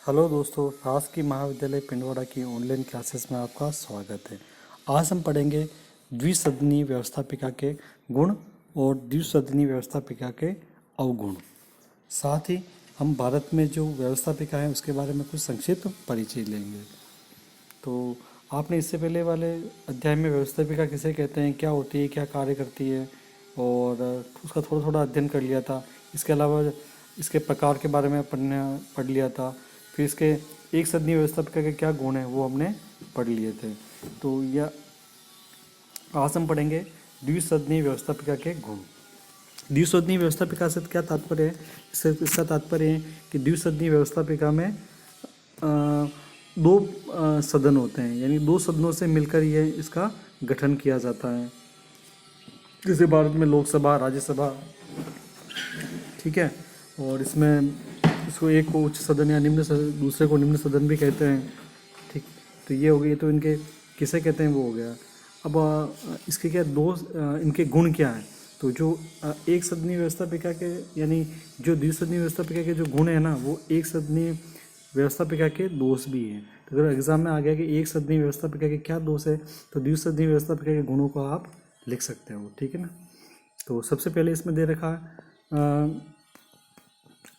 Hello दोस्तों, शासकीय महाविद्यालय पिंडवाड़ा की ऑनलाइन क्लासेस में आपका स्वागत है। आज हम पढ़ेंगे द्विसदनीय व्यवस्थापिका के गुण और द्विसदनीय व्यवस्थापिका के अवगुण। साथ ही हम भारत में जो व्यवस्थापिका है उसके बारे में कुछ संक्षिप्त परिचय लेंगे। तो आपने इससे पहले वाले अध्याय में व्यवस्थापिका किसे कहते हैं, क्या होती है, क्या कार्य करती है और उसका थोड़ा थोड़ा अध्ययन कर लिया था। इसके अलावा इसके प्रकार के बारे में पढ़ लिया था। फिर इसके एक सदनीय व्यवस्थापिका के क्या गुण हैं वो हमने पढ़ लिए थे। तो यह आज हम पढ़ेंगे द्विसदनीय व्यवस्थापिका के गुण। द्विसदनीय व्यवस्थापिका से क्या तात्पर्य है? इसका तात्पर्य है कि द्विसदनीय व्यवस्थापिका में दो सदन होते हैं, यानी दो सदनों से मिलकर यह इसका गठन किया जाता है। जैसे भारत में लोकसभा, राज्यसभा, ठीक है। और इसमें इसको एक को उच्च सदन या निम्न सदन, दूसरे को निम्न सदन भी कहते हैं, ठीक। तो ये हो गई, तो इनके किसे कहते हैं वो हो गया। अब इसके क्या इनके गुण क्या हैं? तो जो एक सदनीय व्यवस्थापिका के यानी जो द्विसदनीय व्यवस्थापिका के जो गुण है ना, वो एक सदनीय व्यवस्थापिका के दोष भी हैं। तो अगर एग्जाम में आ गया कि एक सदनीय व्यवस्थापिका के क्या दोष है, तो द्विसदनीय व्यवस्थापिका के गुणों को आप लिख सकते हो, ठीक है ना। तो सबसे पहले इसमें दे रखा है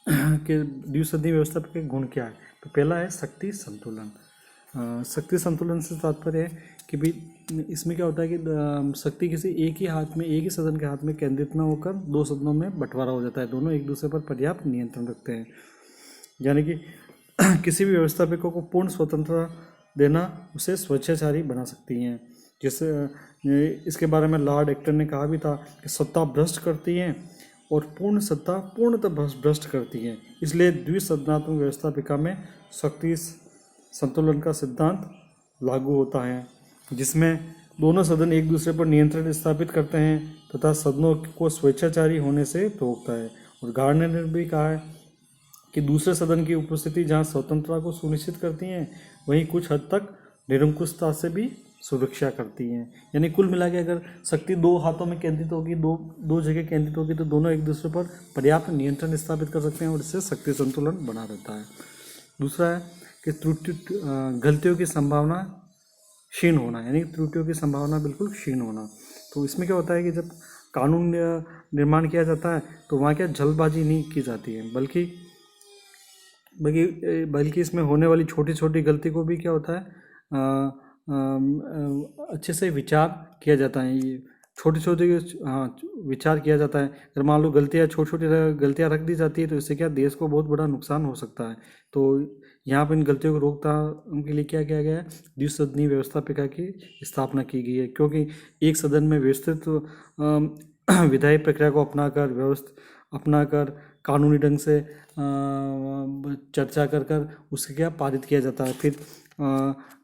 कि द्विसदनीय व्यवस्थापिका के गुण क्या है। तो पहला है शक्ति संतुलन। शक्ति संतुलन से तात्पर्य है कि भाई इसमें क्या होता है कि शक्ति किसी एक ही हाथ में, एक ही सदन के हाथ में केंद्रित न होकर दो सदनों में बंटवारा हो जाता है। दोनों एक दूसरे पर पर्याप्त नियंत्रण रखते हैं, यानी कि किसी भी व्यवस्थापिका को पूर्ण स्वतंत्रता देना उसे स्वेच्छाचारी बना सकती हैं। जैसे इसके बारे में लॉर्ड एक्टन ने कहा भी था कि सत्ता भ्रष्ट करती हैं और पूर्ण सत्ता पूर्णतः भ्रष्ट करती है। इसलिए द्विसदनात्मक व्यवस्थापिका में शक्ति संतुलन का सिद्धांत लागू होता है, जिसमें दोनों सदन एक दूसरे पर नियंत्रण स्थापित करते हैं तथा सदनों को स्वेच्छाचारी होने से रोकता है। और गार्डनर ने भी कहा है कि दूसरे सदन की उपस्थिति जहां स्वतंत्रता को सुनिश्चित करती हैं, वहीं कुछ हद तक निरंकुशता से भी सुरक्षा करती हैं। यानी कुल मिला के अगर शक्ति दो हाथों में केंद्रित होगी, दो जगह केंद्रित होगी, तो दोनों एक दूसरे पर पर्याप्त नियंत्रण स्थापित कर सकते हैं और इससे शक्ति संतुलन बना रहता है। दूसरा है कि गलतियों की संभावना क्षीण होना, यानी त्रुटियों की संभावना बिल्कुल क्षीण होना। तो इसमें क्या होता है कि जब कानून निर्माण किया जाता है तो वहाँ क्या जल्दबाजी नहीं की जाती है, बल्कि इसमें होने वाली छोटी छोटी गलती को भी क्या होता है अच्छे से विचार किया जाता है। ये छोटी छोटी विचार किया जाता है। अगर मान लो छोटी छोटी गलतियाँ रख दी जाती है तो इससे क्या देश को बहुत बड़ा नुकसान हो सकता है। तो यहाँ पर इन गलतियों को रोकथाम के लिए क्या किया गया है? द्विसदनीय व्यवस्थापिका की स्थापना की गई है, क्योंकि एक सदन में व्यवस्थित विधायी प्रक्रिया को अपनाकर कानूनी ढंग से चर्चा कर उसके क्या पारित किया जाता है।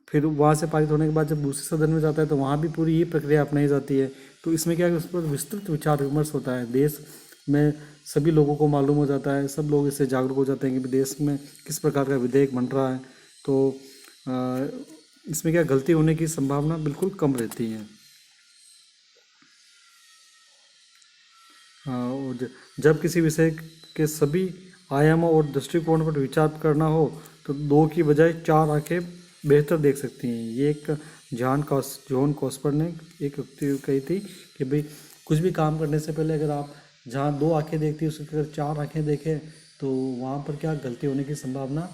फिर वहाँ से पारित होने के बाद जब दूसरे सदन में जाता है तो वहाँ भी पूरी ये प्रक्रिया अपनाई जाती है। तो इसमें क्या है, उस पर विस्तृत विचार विमर्श होता है। देश में सभी लोगों को मालूम हो जाता है, सब लोग इससे जागरूक हो जाते हैं कि देश में किस प्रकार का विधेयक बन रहा है। तो इसमें क्या गलती होने की संभावना बिल्कुल कम रहती है। और जब किसी विषय के सभी आयामों और दृष्टिकोण पर विचार करना हो तो दो की बजाय चार आंखें बेहतर देख सकती हैं। ये एक जॉन कॉस्पर ने एक उक्ति कही थी कि भाई कुछ भी काम करने से पहले अगर आप जहाँ दो आंखें देखती है उसकी अगर चार आंखें देखें तो वहाँ पर क्या गलती होने की संभावना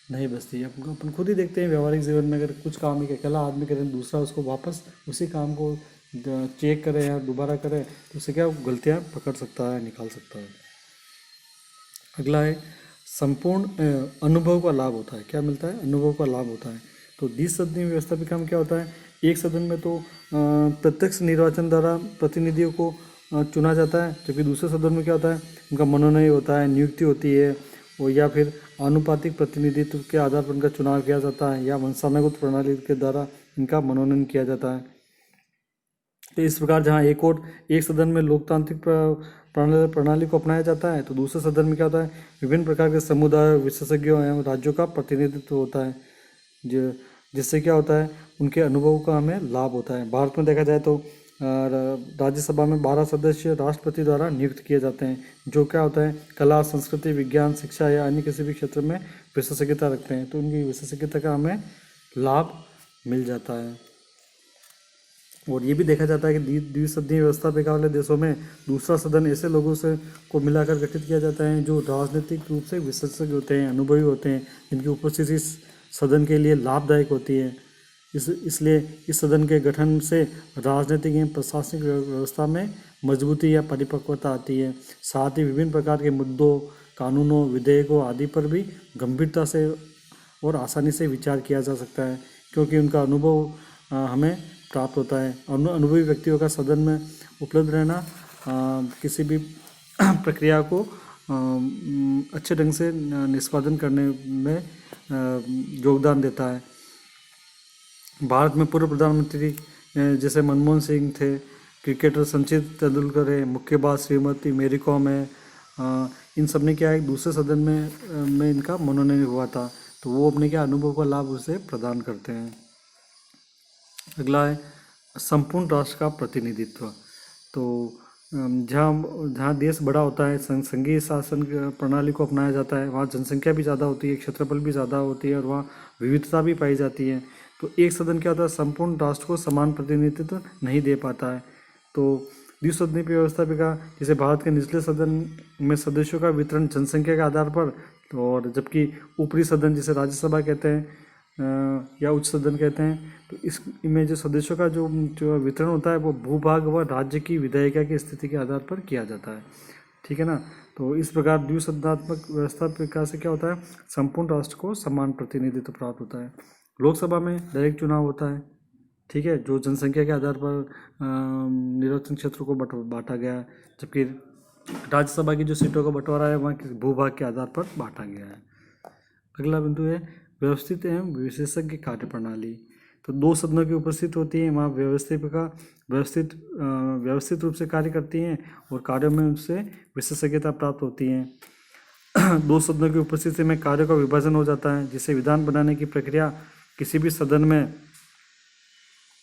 नहीं बचती है। अपन खुद ही देखते हैं व्यावहारिक जीवन में, अगर कुछ काम एक अकेला आदमी करे, दूसरा उसको वापस उसी काम को चेक करे या दोबारा करे तो उससे क्या गलतियाँ पकड़ सकता है, निकाल सकता है। अगला है संपूर्ण अनुभव का लाभ होता है। क्या मिलता है? अनुभव का लाभ होता है। तो द्विसदनीय व्यवस्थापिका में क्या होता है, एक सदन में तो प्रत्यक्ष निर्वाचन द्वारा प्रतिनिधियों को चुना जाता है, जबकि दूसरे सदन में क्या होता है, उनका मनोनयन होता है, नियुक्ति होती है, और या फिर आनुपातिक प्रतिनिधित्व के आधार पर उनका चुनाव किया जाता है, या वंशानुगत प्रणाली के द्वारा इनका मनोनयन किया जाता है। तो इस प्रकार जहाँ एक सदन में लोकतांत्रिक प्रणाली को अपनाया जाता है तो दूसरे सदन में क्या होता है, विभिन्न प्रकार के समुदाय, विशेषज्ञों एवं राज्यों का प्रतिनिधित्व होता है, जिससे क्या होता है, उनके अनुभव का हमें लाभ होता है। भारत में देखा जाए तो राज्यसभा में 12 सदस्य राष्ट्रपति द्वारा नियुक्त किए जाते हैं, जो क्या होता है कला, संस्कृति, विज्ञान, शिक्षा या अन्य किसी भी क्षेत्र में विशेषज्ञता रखते हैं, तो उनकी विशेषज्ञता का हमें लाभ मिल जाता है। और ये भी देखा जाता है कि द्विसदनीय व्यवस्था पे वाले देशों में दूसरा सदन ऐसे लोगों से को मिलाकर गठित किया जाता है जो राजनीतिक रूप से विशेषज्ञ होते हैं, अनुभवी होते हैं, जिनकी उपस्थिति सदन के लिए लाभदायक होती है। इसलिए इस सदन के गठन से राजनीतिक एवं प्रशासनिक व्यवस्था में मजबूती या परिपक्वता आती है। साथ ही विभिन्न प्रकार के मुद्दों, कानूनों, विधेयकों आदि पर भी गंभीरता से और आसानी से विचार किया जा सकता है, क्योंकि उनका अनुभव हमें प्राप्त होता है। अनुभवी व्यक्तियों का सदन में उपलब्ध रहना किसी भी प्रक्रिया को अच्छे ढंग से निष्पादन करने में योगदान देता है। भारत में पूर्व प्रधानमंत्री जैसे मनमोहन सिंह थे, क्रिकेटर सचिन तेंदुलकर है, मुक्केबाज श्रीमती मेरी कॉम है, इन सब ने क्या है दूसरे सदन में इनका मनोनयन हुआ था, तो वो अपने क्या अनुभव का लाभ उसे प्रदान करते हैं। अगला है संपूर्ण राष्ट्र का प्रतिनिधित्व। तो जहाँ देश बड़ा होता है, संघीय शासन प्रणाली को अपनाया जाता है, वहाँ जनसंख्या भी ज़्यादा होती है, क्षेत्रफल भी ज़्यादा होती है और वहाँ विविधता भी पाई जाती है। तो एक सदन क्या होता है संपूर्ण राष्ट्र को समान प्रतिनिधित्व नहीं दे पाता है। तो द्विसदनीय व्यवस्था पे का जैसे भारत के निचले सदन में सदस्यों का वितरण जनसंख्या के आधार पर, और जबकि ऊपरी सदन जिसे राज्यसभा कहते हैं या उच्च सदन कहते हैं, तो इसमें जो सदस्यों का जो वितरण होता है वो भूभाग व राज्य की विधायिका की स्थिति के आधार पर किया जाता है। ठीक है ना। तो इस प्रकार द्विसदनात्मक व्यवस्था प्रकार से क्या होता है संपूर्ण राष्ट्र को समान प्रतिनिधित्व प्राप्त होता है। लोकसभा में डायरेक्ट चुनाव होता है, ठीक है, जो जनसंख्या के आधार पर निर्वाचन क्षेत्र को बांटा गया है, जबकि राज्यसभा की जो सीटों का बंटवारा है वहाँ भूभाग के आधार पर बांटा गया है। अगला बिंदु है व्यवस्थित एवं विशेषज्ञ कार्य प्रणाली। तो दो सदनों की उपस्थित होती है, वहाँ व्यवस्थित रूप से कार्य करती हैं और कार्यों में उनसे विशेषज्ञता प्राप्त होती है। दो सदनों की उपस्थिति में कार्यों का विभाजन हो जाता है, जिससे विधान बनाने की प्रक्रिया किसी भी सदन में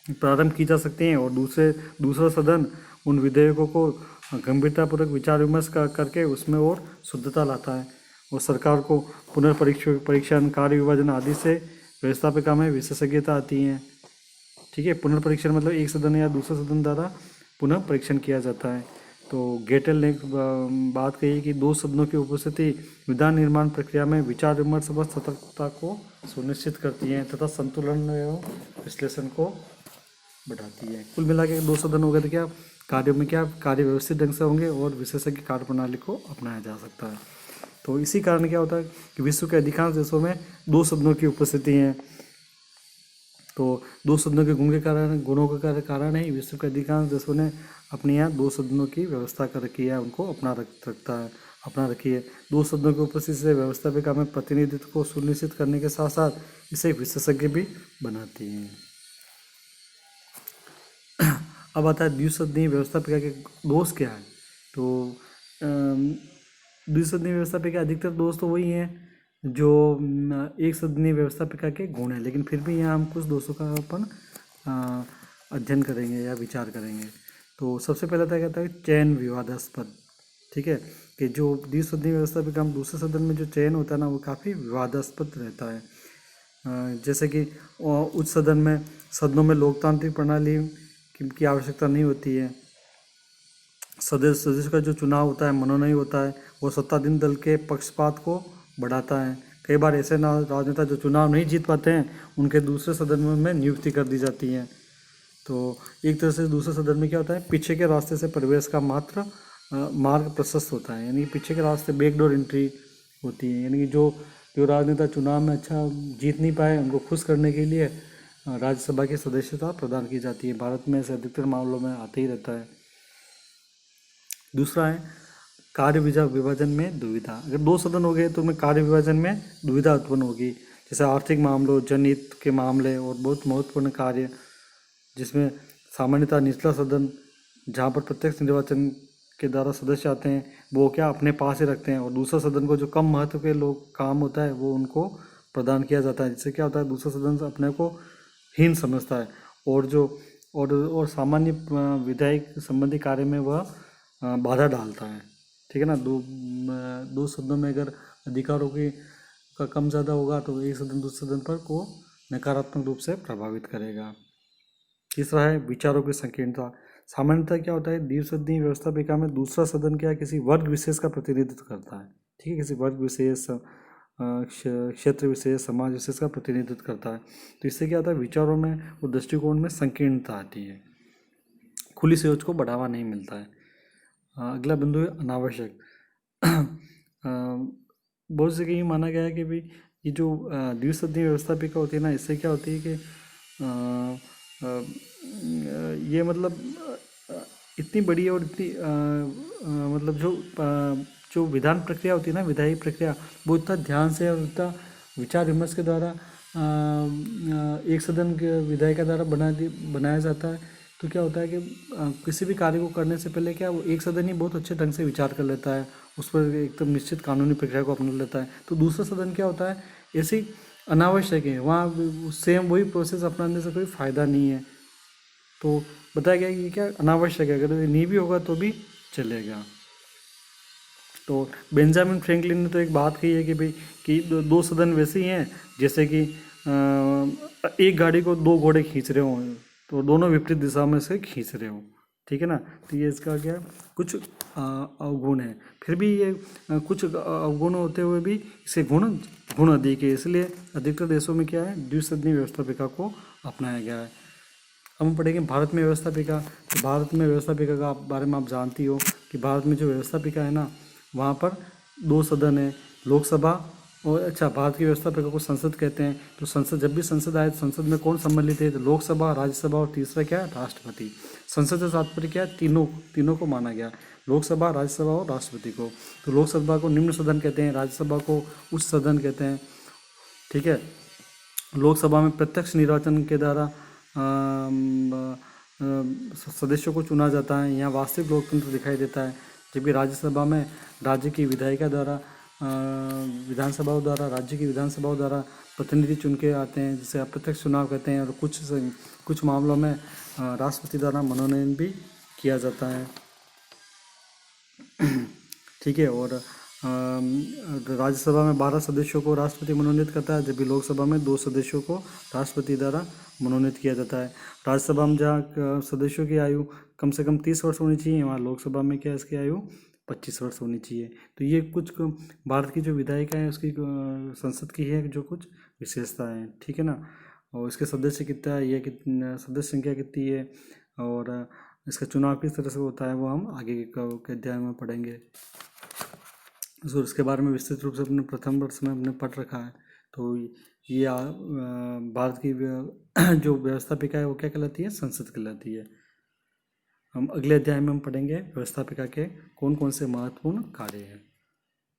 प्रारंभ की जा सकती है और दूसरा सदन उन विधेयकों को गंभीरतापूर्वक विचार विमर्श करके उसमें और शुद्धता लाता है और सरकार को पुनर्परीक्षण, कार्य विभाजन आदि से व्यवस्थापिका में विशेषज्ञता आती है। ठीक है, पुनर्परीक्षण मतलब एक सदन या दूसरे सदन द्वारा पुनः परीक्षण किया जाता है। तो गेटेल ने बात कही कि दो सदनों की उपस्थिति विधान निर्माण प्रक्रिया में विचार विमर्श व सतर्कता को सुनिश्चित करती है तथा संतुलन एवं विश्लेषण को बढ़ाती है। कुल मिला के दो सदन हो गए तो क्या कार्यों में क्या कार्य व्यवस्थित ढंग से होंगे और विशेषज्ञ कार्य प्रणाली को अपनाया जा सकता है। तो इसी कारण क्या होता है कि विश्व के अधिकांश देशों में दो सदनों की उपस्थिति है। तो दो सदनों के गुणों के कारण ही विश्व के अधिकांश देशों ने अपने यहाँ दो सदनों की व्यवस्था कर रखी है, उनको अपना रखी है। दो सदनों की उपस्थिति से व्यवस्थापिका में प्रतिनिधित्व को सुनिश्चित करने के साथ साथ इसे विशेषज्ञ भी बनाती हैं। अब आता है द्विसदनीय व्यवस्थापिका के दोष क्या है। तो द्विसदनीय व्यवस्थापिका अधिकतर दोष तो वही हैं जो एक सदनीय व्यवस्थापिका के गुण हैं, लेकिन फिर भी यहाँ हम कुछ दोषों का अपन अध्ययन करेंगे या विचार करेंगे। तो सबसे पहला क्या कहता है चयन विवादास्पद। ठीक है, कि जो द्विसदनीय व्यवस्थापिका हम दूसरे सदन में जो चयन होता है ना वो काफ़ी विवादास्पद रहता है। जैसे कि उच्च सदन में सदनों में लोकतांत्रिक प्रणाली की आवश्यकता नहीं होती है। सदस्य का जो चुनाव होता है मनोनयन होता है वो सत्ताधीन दल के पक्षपात को बढ़ाता है। कई बार ऐसे राजनेता जो चुनाव नहीं जीत पाते हैं उनके दूसरे सदन में नियुक्ति कर दी जाती है। तो एक तरह से दूसरे सदन में क्या होता है पीछे के रास्ते से प्रवेश का मार्ग प्रशस्त होता है, यानी कि पीछे के रास्ते बैकडोर एंट्री होती है। यानी कि जो राजनेता चुनाव में अच्छा जीत नहीं पाए उनको खुश करने के लिए राज्यसभा की सदस्यता प्रदान की जाती है। भारत में ऐसे अधिकतर मामलों में आते ही रहता है। दूसरा है कार्य विभाजन में दुविधा। अगर दो सदन हो गए तो उनमें कार्य विभाजन में दुविधा उत्पन्न होगी, जैसे आर्थिक मामलों, जनहित के मामले और बहुत महत्वपूर्ण कार्य, जिसमें सामान्यतः निचला सदन जहाँ पर प्रत्यक्ष निर्वाचन के द्वारा सदस्य आते हैं वो क्या अपने पास ही रखते हैं और दूसरा सदन को जो कम महत्व के लोग काम होता है वो उनको प्रदान किया जाता है। जिससे क्या होता है दूसरा सदन अपने को हीन समझता है और जो और सामान्य विधायी संबंधी कार्य में वह बाधा डालता है। ठीक है ना। दो सदनों में अगर अधिकारों की का कम ज़्यादा होगा तो एक सदन दूसरे सदन पर को नकारात्मक रूप से प्रभावित करेगा। तीसरा है विचारों की संकीर्णता। सामान्यतः क्या होता है, द्विसदनीय व्यवस्थापिका में दूसरा सदन क्या किसी वर्ग विशेष का प्रतिनिधित्व करता है। ठीक है, किसी वर्ग विशेष, क्षेत्र विशेष, समाज विशेष का प्रतिनिधित्व करता है। तो इससे क्या होता है, विचारों में और दृष्टिकोण में संकीर्णता आती है, खुली सोच को बढ़ावा नहीं मिलता है। अगला बिंदु है अनावश्यक। बहुत जगह ये माना गया है कि भाई ये जो द्विसदनीय व्यवस्थापिका होती है ना, इससे क्या होती है कि ये मतलब इतनी बड़ी और इतनी मतलब जो विधान प्रक्रिया होती है ना, विधायी प्रक्रिया, वो इतना ध्यान से और इतना विचार विमर्श के द्वारा एक सदन के विधायी के द्वारा बनाया जाता है। तो क्या होता है कि किसी भी कार्य को करने से पहले क्या वो एक सदन ही बहुत अच्छे ढंग से विचार कर लेता है, उस पर एकदम निश्चित कानूनी प्रक्रिया को अपना लेता है। तो दूसरा सदन क्या होता है, ऐसे ही अनावश्यक है, वहाँ सेम वही प्रोसेस अपनाने से कोई फ़ायदा नहीं है। तो बताया गया कि क्या अनावश्यक है, अगर नहीं भी होगा तो भी चलेगा। तो बेंजामिन फ्रैंकलिन ने तो एक बात कही है कि भाई कि दो सदन वैसे ही हैं जैसे कि एक गाड़ी को दो घोड़े खींच रहे हों, तो दोनों विपरीत दिशा में से खींच रहे हों। ठीक है ना। तो ये इसका क्या कुछ अवगुण है, फिर भी ये कुछ अवगुण होते हुए भी इसे गुण अधिक है, इसलिए अधिकतर देशों में क्या है, द्विसदनीय व्यवस्थापिका को अपनाया गया है। अब हम पढ़ेंगे भारत में व्यवस्थापिका। तो भारत में व्यवस्थापिका का बारे में आप जानती हो कि भारत में जो व्यवस्थापिका है ना, वहाँ पर दो सदन है, लोकसभा और भारत की व्यवस्थापिका को संसद कहते हैं। तो संसद, जब भी संसद आए तो संसद में कौन सम्मिलित है, तो लोकसभा, राज्यसभा और तीसरा क्या है, राष्ट्रपति। संसद से तात्पर्य क्या है, तीनों को माना गया, लोकसभा, राज्यसभा और राष्ट्रपति को। तो लोकसभा को निम्न सदन कहते हैं, राज्यसभा को उच्च सदन कहते हैं। ठीक है। लोकसभा में प्रत्यक्ष निर्वाचन के द्वारा सदस्यों को चुना जाता है, यहाँ वास्तविक लोकतंत्र दिखाई देता है। जबकि राज्यसभा में राज्य की विधायिका द्वारा विधानसभाओं द्वारा, राज्य की विधानसभाओं द्वारा प्रतिनिधि चुन के आते हैं, जिसे अप्रत्यक्ष चुनाव कहते हैं। और कुछ मामलों में राष्ट्रपति द्वारा मनोनयन भी किया जाता है। ठीक है। और राज्यसभा में 12 सदस्यों को राष्ट्रपति मनोनीत करता है, जबकि लोकसभा में 2 सदस्यों को राष्ट्रपति द्वारा मनोनीत किया जाता है। राज्यसभा में जहाँ सदस्यों की आयु कम से कम 30 वर्ष होनी चाहिए, वहाँ लोकसभा में क्या इसकी आयु 25 वर्ष होनी चाहिए। तो ये कुछ भारत की जो विधायिका है उसकी संसद की है जो कुछ विशेषताएँ हैं। ठीक है ना। और इसके सदस्य कितना है, ये कितना सदस्य संख्या कितनी है, और इसका चुनाव किस तरह से होता है, वो हम आगे के अध्याय में पढ़ेंगे। तो इसके बारे में विस्तृत रूप से अपने प्रथम वर्ष में हमने पढ़ रखा है। तो ये भारत की जो व्यवस्थापिका है वो क्या कहलाती है, संसद कहलाती है। हम अगले अध्याय में हम पढ़ेंगे व्यवस्थापिका के कौन कौन से महत्वपूर्ण कार्य हैं।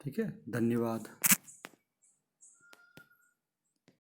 ठीक है, धन्यवाद।